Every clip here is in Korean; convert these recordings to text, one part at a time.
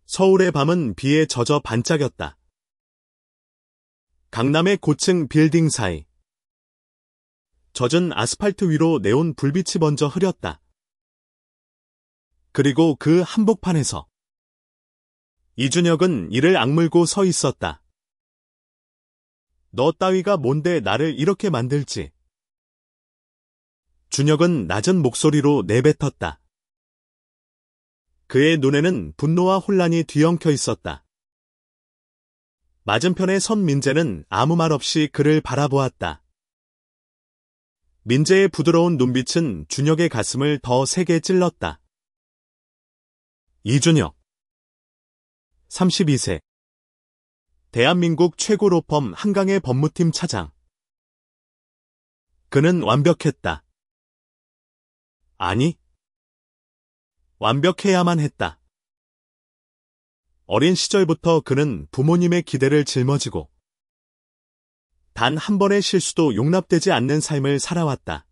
서울의 밤은 비에 젖어 반짝였다. 강남의 고층 빌딩 사이. 젖은 아스팔트 위로 네온 불빛이 번져 흐렸다. 그리고 그 한복판에서 이준혁은 이를 악물고 서 있었다. 너 따위가 뭔데 나를 이렇게 만들지? 준혁은 낮은 목소리로 내뱉었다. 그의 눈에는 분노와 혼란이 뒤엉켜 있었다. 맞은편에 선 민재는 아무 말 없이 그를 바라보았다. 민재의 부드러운 눈빛은 준혁의 가슴을 더 세게 찔렀다. 이준혁 32세 대한민국 최고 로펌 한강의 법무팀 차장. 그는 완벽했다. 아니, 완벽해야만 했다. 어린 시절부터 그는 부모님의 기대를 짊어지고 단 한 번의 실수도 용납되지 않는 삶을 살아왔다.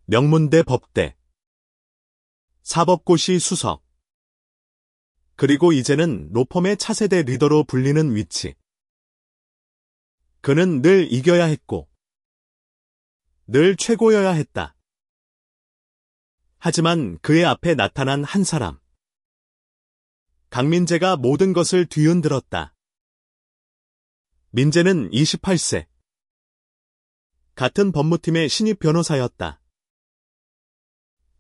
명문대 법대, 사법고시 수석, 그리고 이제는 로펌의 차세대 리더로 불리는 위치. 그는 늘 이겨야 했고 늘 최고여야 했다. 하지만 그의 앞에 나타난 한 사람. 강민재가 모든 것을 뒤흔들었다. 민재는 28세. 같은 법무팀의 신입 변호사였다.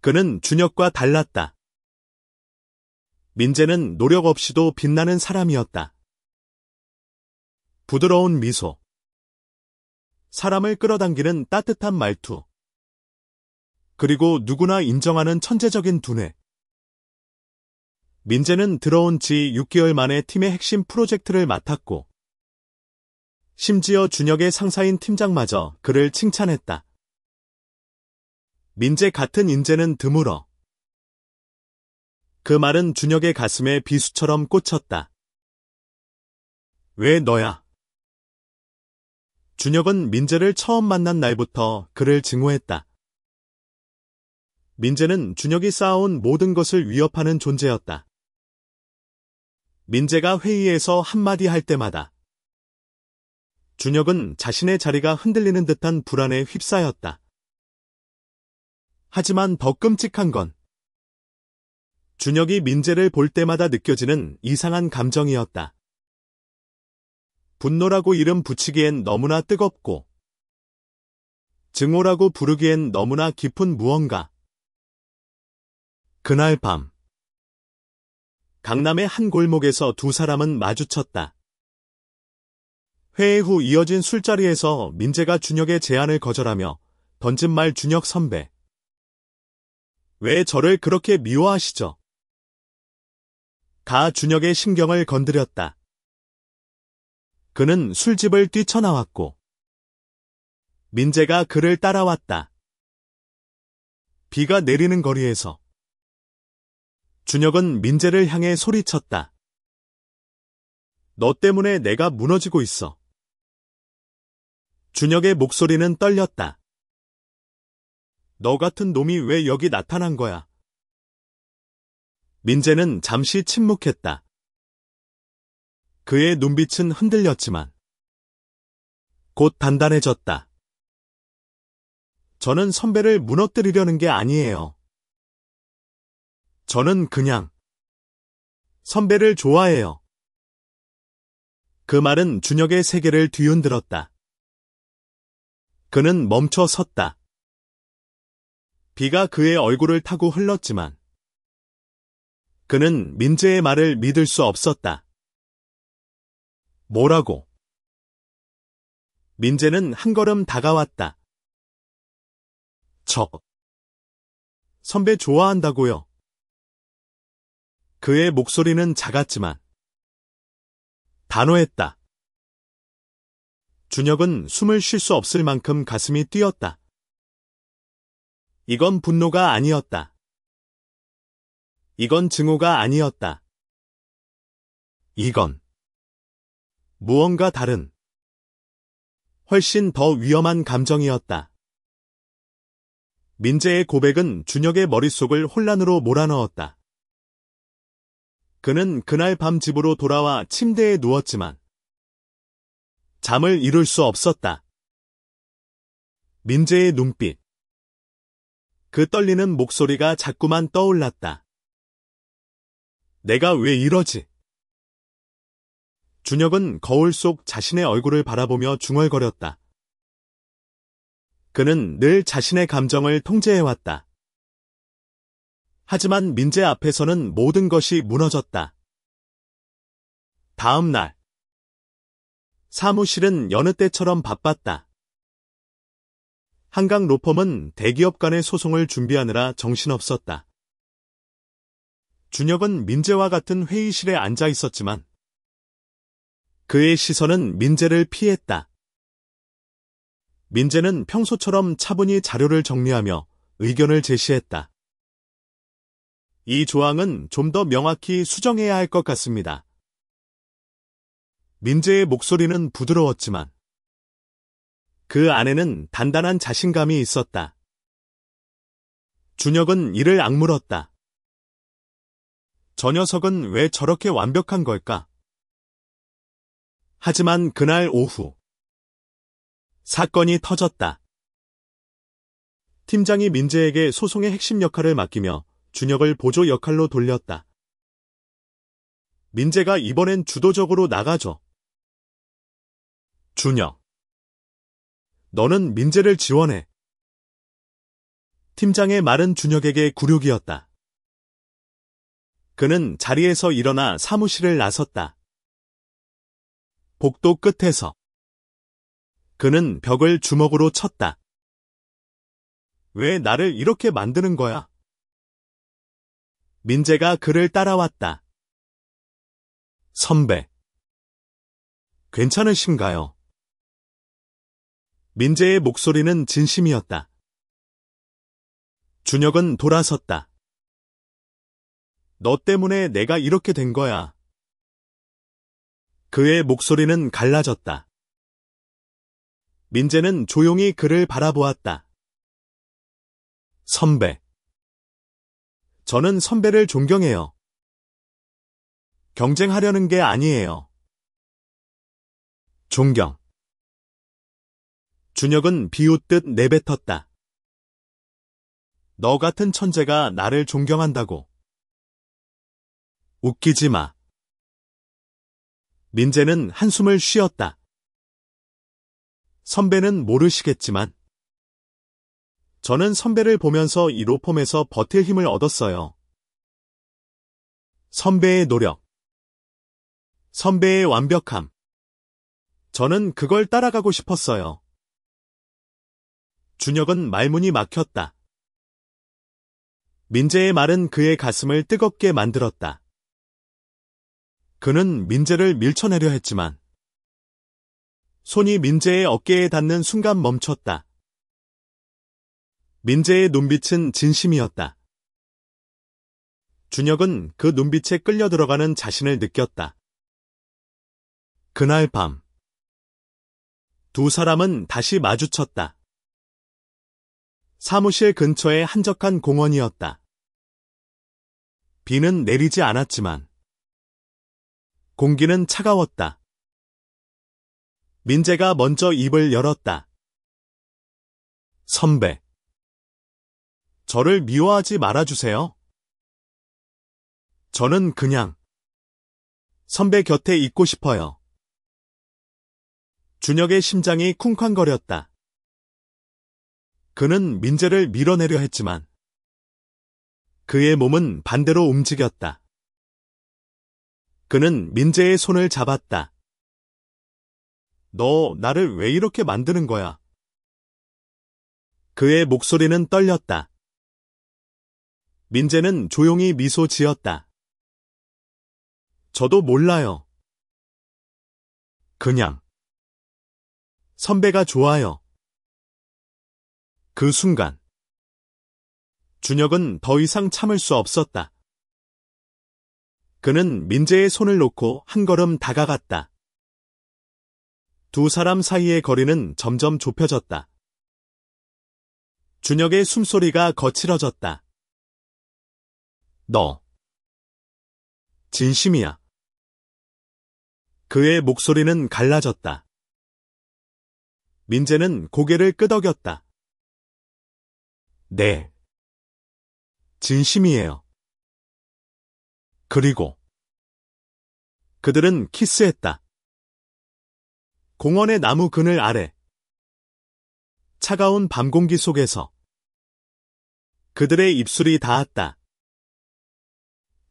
그는 준혁과 달랐다. 민재는 노력 없이도 빛나는 사람이었다. 부드러운 미소, 사람을 끌어당기는 따뜻한 말투, 그리고 누구나 인정하는 천재적인 두뇌. 민재는 들어온 지 6개월 만에 팀의 핵심 프로젝트를 맡았고 심지어 준혁의 상사인 팀장마저 그를 칭찬했다. 민재 같은 인재는 드물어. 그 말은 준혁의 가슴에 비수처럼 꽂혔다. 왜 너야? 준혁은 민재를 처음 만난 날부터 그를 증오했다. 민재는 준혁이 쌓아온 모든 것을 위협하는 존재였다. 민재가 회의에서 한마디 할 때마다 준혁은 자신의 자리가 흔들리는 듯한 불안에 휩싸였다. 하지만 더 끔찍한 건 준혁이 민재를 볼 때마다 느껴지는 이상한 감정이었다. 분노라고 이름 붙이기엔 너무나 뜨겁고 증오라고 부르기엔 너무나 깊은 무언가. 그날 밤 강남의 한 골목에서 두 사람은 마주쳤다. 회의 후 이어진 술자리에서 민재가 준혁의 제안을 거절하며 던진 말. 준혁 선배. 왜 저를 그렇게 미워하시죠? 가 준혁의 신경을 건드렸다. 그는 술집을 뛰쳐나왔고 민재가 그를 따라왔다. 비가 내리는 거리에서 준혁은 민재를 향해 소리쳤다. 너 때문에 내가 무너지고 있어. 준혁의 목소리는 떨렸다. 너 같은 놈이 왜 여기 나타난 거야? 민재는 잠시 침묵했다. 그의 눈빛은 흔들렸지만 곧 단단해졌다. 저는 선배를 무너뜨리려는 게 아니에요. 저는 그냥 선배를 좋아해요. 그 말은 준혁의 세계를 뒤흔들었다. 그는 멈춰 섰다. 비가 그의 얼굴을 타고 흘렀지만 그는 민재의 말을 믿을 수 없었다. 뭐라고? 민재는 한 걸음 다가왔다. 저 선배 좋아한다고요. 그의 목소리는 작았지만 단호했다. 준혁은 숨을 쉴 수 없을 만큼 가슴이 뛰었다. 이건 분노가 아니었다. 이건 증오가 아니었다. 이건 무언가 다른, 훨씬 더 위험한 감정이었다. 민재의 고백은 준혁의 머릿속을 혼란으로 몰아넣었다. 그는 그날 밤 집으로 돌아와 침대에 누웠지만 잠을 이룰 수 없었다. 민재의 눈빛. 그 떨리는 목소리가 자꾸만 떠올랐다. 내가 왜 이러지? 준혁은 거울 속 자신의 얼굴을 바라보며 중얼거렸다. 그는 늘 자신의 감정을 통제해왔다. 하지만 민재 앞에서는 모든 것이 무너졌다. 다음 날, 사무실은 여느 때처럼 바빴다. 한강 로펌은 대기업 간의 소송을 준비하느라 정신없었다. 준혁은 민재와 같은 회의실에 앉아 있었지만 그의 시선은 민재를 피했다. 민재는 평소처럼 차분히 자료를 정리하며 의견을 제시했다. 이 조항은 좀 더 명확히 수정해야 할 것 같습니다. 민재의 목소리는 부드러웠지만 그 안에는 단단한 자신감이 있었다. 준혁은 이를 악물었다. 저 녀석은 왜 저렇게 완벽한 걸까? 하지만 그날 오후 사건이 터졌다. 팀장이 민재에게 소송의 핵심 역할을 맡기며 준혁을 보조 역할로 돌렸다. 민재가 이번엔 주도적으로 나가줘. 준혁, 너는 민재를 지원해. 팀장의 말은 준혁에게 굴욕이었다. 그는 자리에서 일어나 사무실을 나섰다. 복도 끝에서 그는 벽을 주먹으로 쳤다. 왜 나를 이렇게 만드는 거야? 민재가 그를 따라왔다. 선배, 괜찮으신가요? 민재의 목소리는 진심이었다. 준혁은 돌아섰다. 너 때문에 내가 이렇게 된 거야. 그의 목소리는 갈라졌다. 민재는 조용히 그를 바라보았다. 선배. 저는 선배를 존경해요. 경쟁하려는 게 아니에요. 존경. 준혁은 비웃듯 내뱉었다. 너 같은 천재가 나를 존경한다고. 웃기지 마. 민재는 한숨을 쉬었다. 선배는 모르시겠지만 저는 선배를 보면서 이 로펌에서 버틸 힘을 얻었어요. 선배의 노력, 선배의 완벽함. 저는 그걸 따라가고 싶었어요. 준혁은 말문이 막혔다. 민재의 말은 그의 가슴을 뜨겁게 만들었다. 그는 민재를 밀쳐내려 했지만 손이 민재의 어깨에 닿는 순간 멈췄다. 민재의 눈빛은 진심이었다. 준혁은 그 눈빛에 끌려 들어가는 자신을 느꼈다. 그날 밤, 두 사람은 다시 마주쳤다. 사무실 근처의 한적한 공원이었다. 비는 내리지 않았지만 공기는 차가웠다. 민재가 먼저 입을 열었다. 선배, 저를 미워하지 말아주세요. 저는 그냥 선배 곁에 있고 싶어요. 준혁의 심장이 쿵쾅거렸다. 그는 민재를 밀어내려 했지만 그의 몸은 반대로 움직였다. 그는 민재의 손을 잡았다. 너 나를 왜 이렇게 만드는 거야? 그의 목소리는 떨렸다. 민재는 조용히 미소 지었다. 저도 몰라요. 그냥 선배가 좋아요. 그 순간 준혁은 더 이상 참을 수 없었다. 그는 민재의 손을 놓고 한 걸음 다가갔다. 두 사람 사이의 거리는 점점 좁혀졌다. 준혁의 숨소리가 거칠어졌다. 너 진심이야. 그의 목소리는 갈라졌다. 민재는 고개를 끄덕였다. 네. 진심이에요. 그리고 그들은 키스했다. 공원의 나무 그늘 아래. 차가운 밤 공기 속에서 그들의 입술이 닿았다.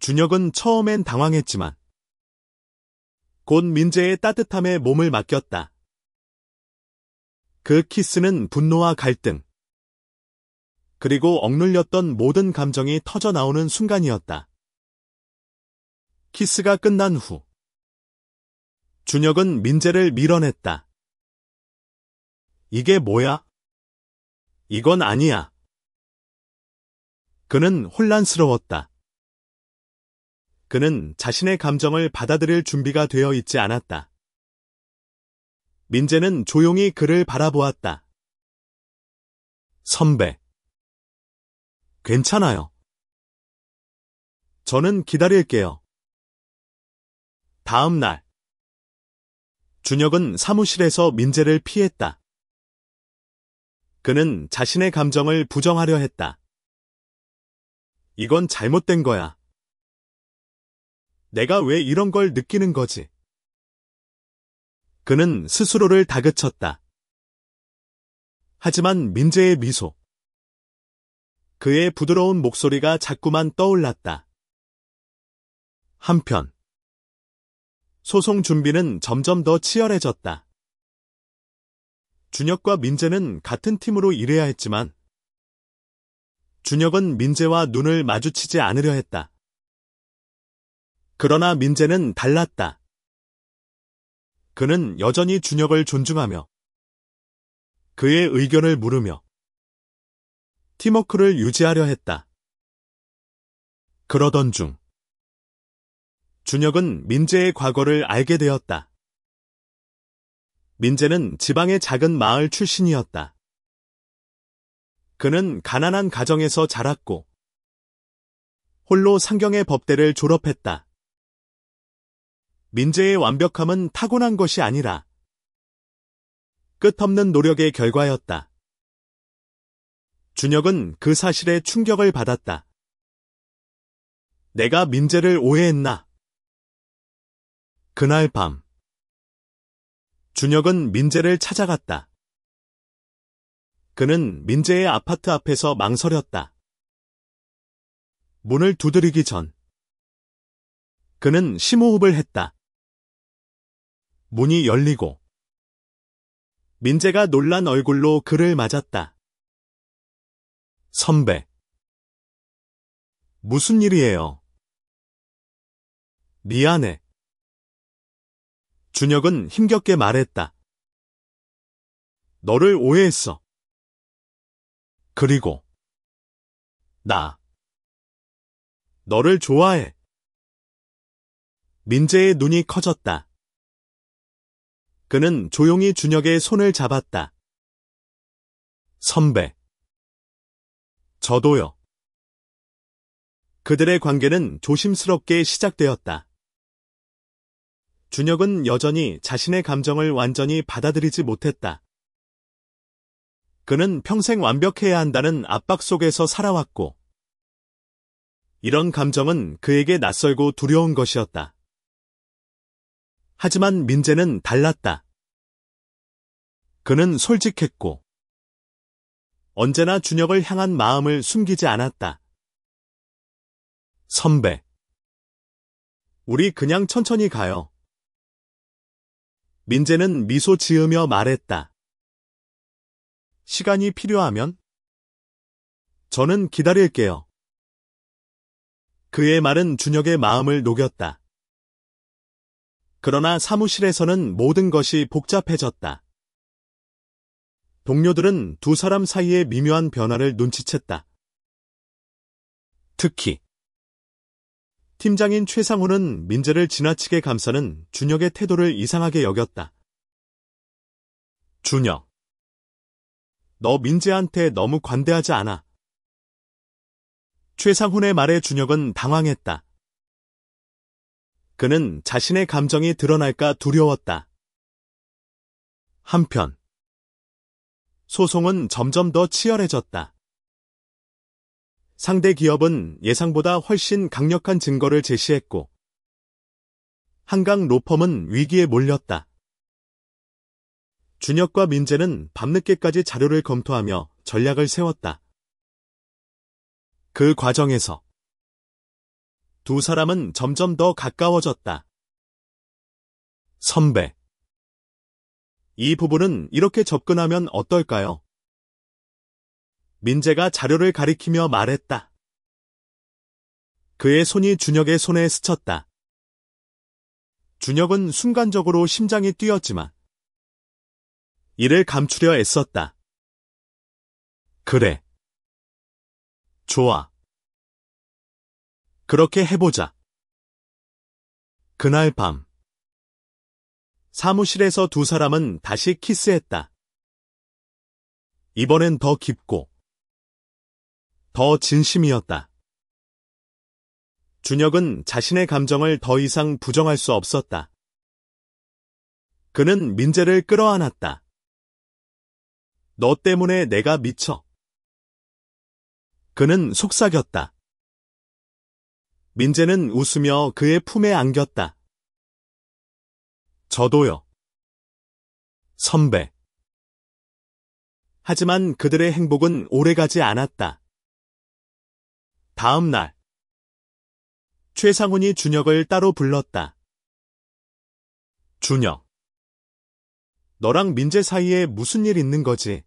준혁은 처음엔 당황했지만 곧 민재의 따뜻함에 몸을 맡겼다. 그 키스는 분노와 갈등, 그리고 억눌렸던 모든 감정이 터져 나오는 순간이었다. 키스가 끝난 후 준혁은 민재를 밀어냈다. 이게 뭐야? 이건 아니야. 그는 혼란스러웠다. 그는 자신의 감정을 받아들일 준비가 되어 있지 않았다. 민재는 조용히 그를 바라보았다. 선배. 괜찮아요. 저는 기다릴게요. 다음 날. 준혁은 사무실에서 민재를 피했다. 그는 자신의 감정을 부정하려 했다. 이건 잘못된 거야. 내가 왜 이런 걸 느끼는 거지? 그는 스스로를 다그쳤다. 하지만 민재의 미소, 그의 부드러운 목소리가 자꾸만 떠올랐다. 한편, 소송 준비는 점점 더 치열해졌다. 준혁과 민재는 같은 팀으로 일해야 했지만, 준혁은 민재와 눈을 마주치지 않으려 했다. 그러나 민재는 달랐다. 그는 여전히 준혁을 존중하며 그의 의견을 물으며 팀워크를 유지하려 했다. 그러던 중 준혁은 민재의 과거를 알게 되었다. 민재는 지방의 작은 마을 출신이었다. 그는 가난한 가정에서 자랐고 홀로 상경의 법대를 졸업했다. 민재의 완벽함은 타고난 것이 아니라 끝없는 노력의 결과였다. 준혁은 그 사실에 충격을 받았다. 내가 민재를 오해했나? 그날 밤, 준혁은 민재를 찾아갔다. 그는 민재의 아파트 앞에서 망설였다. 문을 두드리기 전, 그는 심호흡을 했다. 문이 열리고 민재가 놀란 얼굴로 그를 맞았다. 선배. 무슨 일이에요? 미안해. 준혁은 힘겹게 말했다. 너를 오해했어. 그리고 나 너를 좋아해. 민재의 눈이 커졌다. 그는 조용히 준혁의 손을 잡았다. 선배. 저도요. 그들의 관계는 조심스럽게 시작되었다. 준혁은 여전히 자신의 감정을 완전히 받아들이지 못했다. 그는 평생 완벽해야 한다는 압박 속에서 살아왔고, 이런 감정은 그에게 낯설고 두려운 것이었다. 하지만 민재는 달랐다. 그는 솔직했고, 언제나 준혁을 향한 마음을 숨기지 않았다. 선배. 우리 그냥 천천히 가요. 민재는 미소 지으며 말했다. 시간이 필요하면? 저는 기다릴게요. 그의 말은 준혁의 마음을 녹였다. 그러나 사무실에서는 모든 것이 복잡해졌다. 동료들은 두 사람 사이의 미묘한 변화를 눈치챘다. 특히 팀장인 최상호는 민재를 지나치게 감싸는 준혁의 태도를 이상하게 여겼다. 준혁, 너 민재한테 너무 관대하지 않아? 최상훈의 말에 준혁은 당황했다. 그는 자신의 감정이 드러날까 두려웠다. 한편, 소송은 점점 더 치열해졌다. 상대 기업은 예상보다 훨씬 강력한 증거를 제시했고, 한강 로펌은 위기에 몰렸다. 준혁과 민재는 밤늦게까지 자료를 검토하며 전략을 세웠다. 그 과정에서 두 사람은 점점 더 가까워졌다. 선배, 이 부분은 이렇게 접근하면 어떨까요? 민재가 자료를 가리키며 말했다. 그의 손이 준혁의 손에 스쳤다. 준혁은 순간적으로 심장이 뛰었지만 이를 감추려 애썼다. 그래. 좋아. 그렇게 해보자. 그날 밤, 사무실에서 두 사람은 다시 키스했다. 이번엔 더 깊고, 더 진심이었다. 준혁은 자신의 감정을 더 이상 부정할 수 없었다. 그는 민재를 끌어안았다. 너 때문에 내가 미쳐. 그는 속삭였다. 민재는 웃으며 그의 품에 안겼다. 저도요. 선배. 하지만 그들의 행복은 오래가지 않았다. 다음 날, 최상훈이 준혁을 따로 불렀다. 준혁, 너랑 민재 사이에 무슨 일 있는 거지?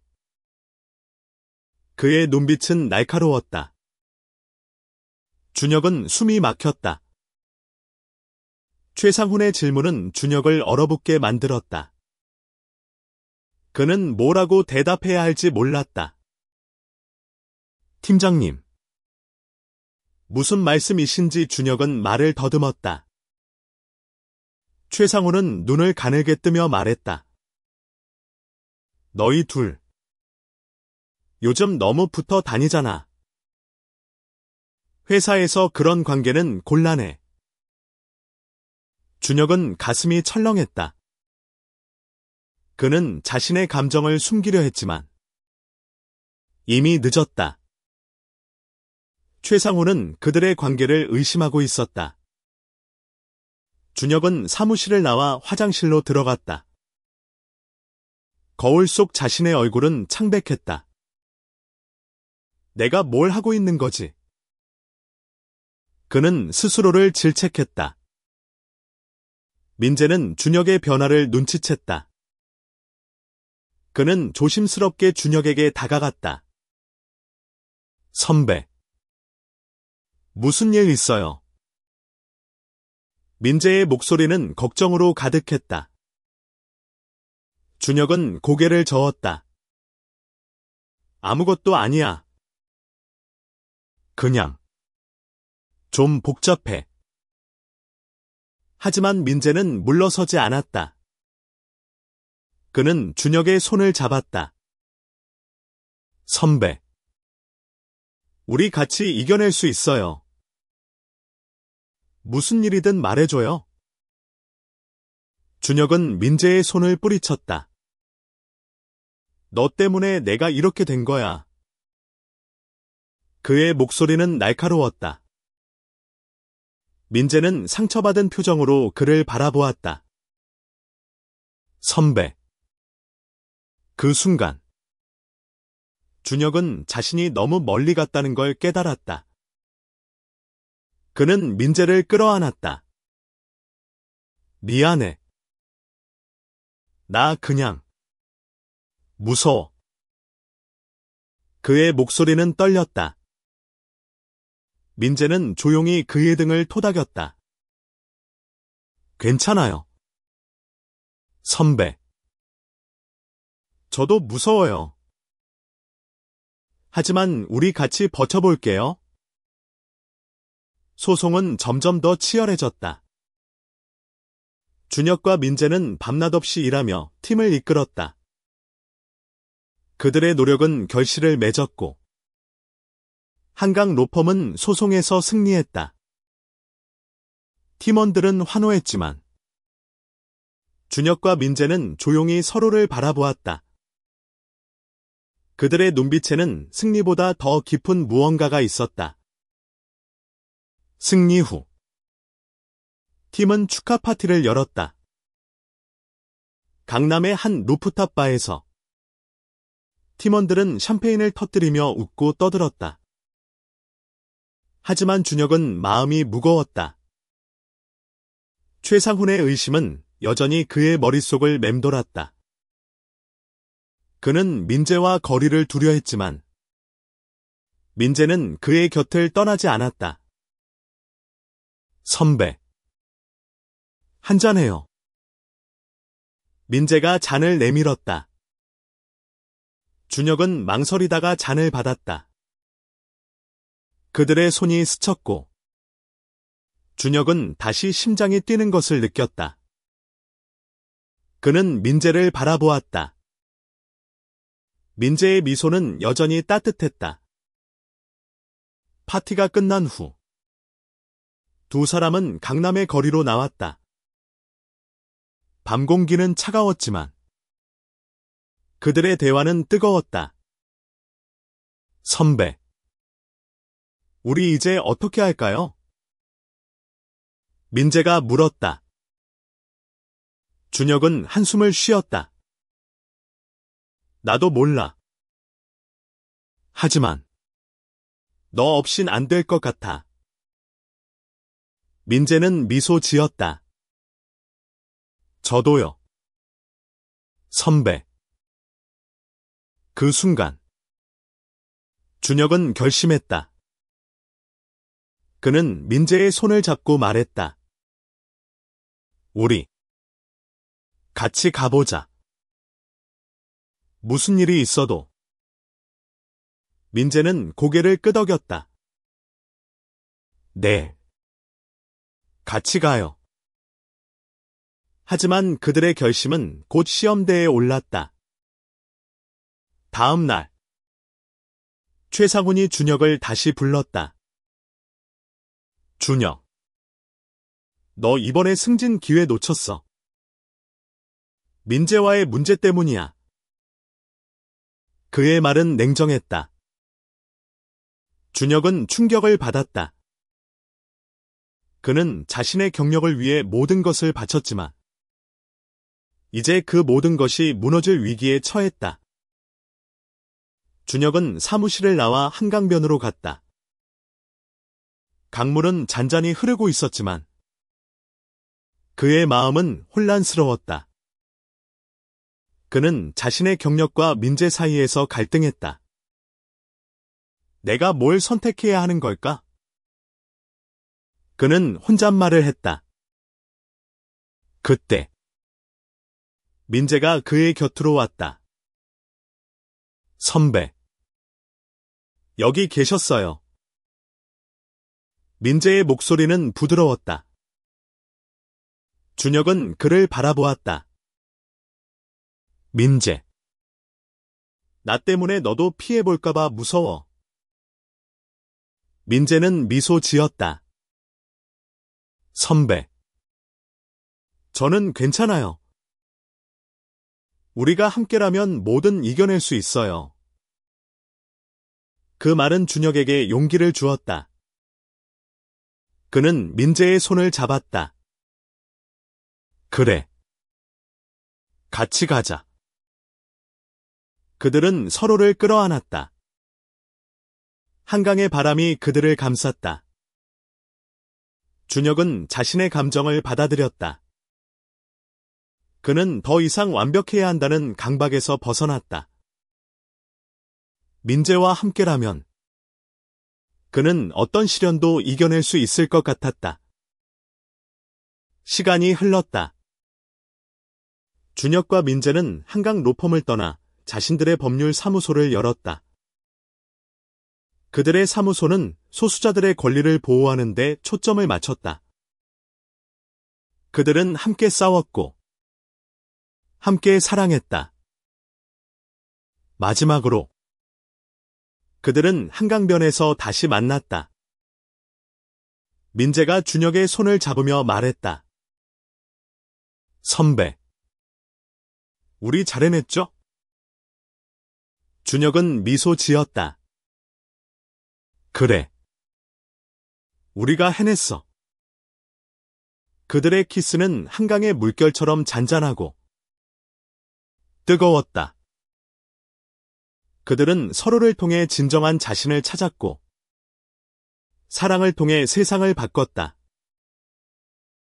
그의 눈빛은 날카로웠다. 준혁은 숨이 막혔다. 최상훈의 질문은 준혁을 얼어붙게 만들었다. 그는 뭐라고 대답해야 할지 몰랐다. 팀장님. 무슨 말씀이신지 준혁은 말을 더듬었다. 최상훈은 눈을 가늘게 뜨며 말했다. 너희 둘. 요즘 너무 붙어 다니잖아. 회사에서 그런 관계는 곤란해. 준혁은 가슴이 철렁했다. 그는 자신의 감정을 숨기려 했지만 이미 늦었다. 최상훈은 그들의 관계를 의심하고 있었다. 준혁은 사무실을 나와 화장실로 들어갔다. 거울 속 자신의 얼굴은 창백했다. 내가 뭘 하고 있는 거지? 그는 스스로를 질책했다. 민재는 준혁의 변화를 눈치챘다. 그는 조심스럽게 준혁에게 다가갔다. 선배. 무슨 일 있어요? 민재의 목소리는 걱정으로 가득했다. 준혁은 고개를 저었다. 아무것도 아니야. 그냥. 좀 복잡해. 하지만 민재는 물러서지 않았다. 그는 준혁의 손을 잡았다. 선배. 우리 같이 이겨낼 수 있어요. 무슨 일이든 말해줘요. 준혁은 민재의 손을 뿌리쳤다. 너 때문에 내가 이렇게 된 거야. 그의 목소리는 날카로웠다. 민재는 상처받은 표정으로 그를 바라보았다. 선배. 그 순간, 준혁은 자신이 너무 멀리 갔다는 걸 깨달았다. 그는 민재를 끌어안았다. 미안해. 나 그냥 무서워. 그의 목소리는 떨렸다. 민재는 조용히 그의 등을 토닥였다. 괜찮아요. 선배. 저도 무서워요. 하지만 우리 같이 버텨볼게요. 소송은 점점 더 치열해졌다. 준혁과 민재는 밤낮 없이 일하며 팀을 이끌었다. 그들의 노력은 결실을 맺었고 한강 로펌은 소송에서 승리했다. 팀원들은 환호했지만 준혁과 민재는 조용히 서로를 바라보았다. 그들의 눈빛에는 승리보다 더 깊은 무언가가 있었다. 승리 후 팀은 축하 파티를 열었다. 강남의 한 루프탑 바에서 팀원들은 샴페인을 터뜨리며 웃고 떠들었다. 하지만 준혁은 마음이 무거웠다. 최상훈의 의심은 여전히 그의 머릿속을 맴돌았다. 그는 민재와 거리를 두려 했지만 민재는 그의 곁을 떠나지 않았다. 선배, 한잔해요. 민재가 잔을 내밀었다. 준혁은 망설이다가 잔을 받았다. 그들의 손이 스쳤고 준혁은 다시 심장이 뛰는 것을 느꼈다. 그는 민재를 바라보았다. 민재의 미소는 여전히 따뜻했다. 파티가 끝난 후 두 사람은 강남의 거리로 나왔다. 밤 공기는 차가웠지만 그들의 대화는 뜨거웠다. 선배, 우리 이제 어떻게 할까요? 민재가 물었다. 준혁은 한숨을 쉬었다. 나도 몰라. 하지만 너 없인 안 될 것 같아. 민재는 미소 지었다. 저도요. 선배. 그 순간 준혁은 결심했다. 그는 민재의 손을 잡고 말했다. 우리 같이 가보자. 무슨 일이 있어도. 민재는 고개를 끄덕였다. 네. 같이 가요. 하지만 그들의 결심은 곧 시험대에 올랐다. 다음 날 최상훈이 준혁을 다시 불렀다. 준혁, 너 이번에 승진 기회 놓쳤어. 민재와의 문제 때문이야. 그의 말은 냉정했다. 준혁은 충격을 받았다. 그는 자신의 경력을 위해 모든 것을 바쳤지만 이제 그 모든 것이 무너질 위기에 처했다. 준혁은 사무실을 나와 한강변으로 갔다. 강물은 잔잔히 흐르고 있었지만 그의 마음은 혼란스러웠다. 그는 자신의 경력과 민재 사이에서 갈등했다. 내가 뭘 선택해야 하는 걸까? 그는 혼잣말을 했다. 그때 민재가 그의 곁으로 왔다. 선배, 여기 계셨어요. 민재의 목소리는 부드러웠다. 준혁은 그를 바라보았다. 민재, 나 때문에 너도 피해볼까봐 무서워. 민재는 미소 지었다. 선배, 저는 괜찮아요. 우리가 함께라면 뭐든 이겨낼 수 있어요. 그 말은 준혁에게 용기를 주었다. 그는 민재의 손을 잡았다. 그래. 같이 가자. 그들은 서로를 끌어안았다. 한강의 바람이 그들을 감쌌다. 준혁은 자신의 감정을 받아들였다. 그는 더 이상 완벽해야 한다는 강박에서 벗어났다. 민재와 함께라면 그는 어떤 시련도 이겨낼 수 있을 것 같았다. 시간이 흘렀다. 준혁과 민재는 한강 로펌을 떠나 자신들의 법률 사무소를 열었다. 그들의 사무소는 소수자들의 권리를 보호하는 데 초점을 맞췄다. 그들은 함께 싸웠고 함께 사랑했다. 마지막으로 그들은 한강변에서 다시 만났다. 민재가 준혁의 손을 잡으며 말했다. 선배. 우리 잘 해냈죠? 준혁은 미소 지었다. 그래. 우리가 해냈어. 그들의 키스는 한강의 물결처럼 잔잔하고 뜨거웠다. 그들은 서로를 통해 진정한 자신을 찾았고 사랑을 통해 세상을 바꿨다.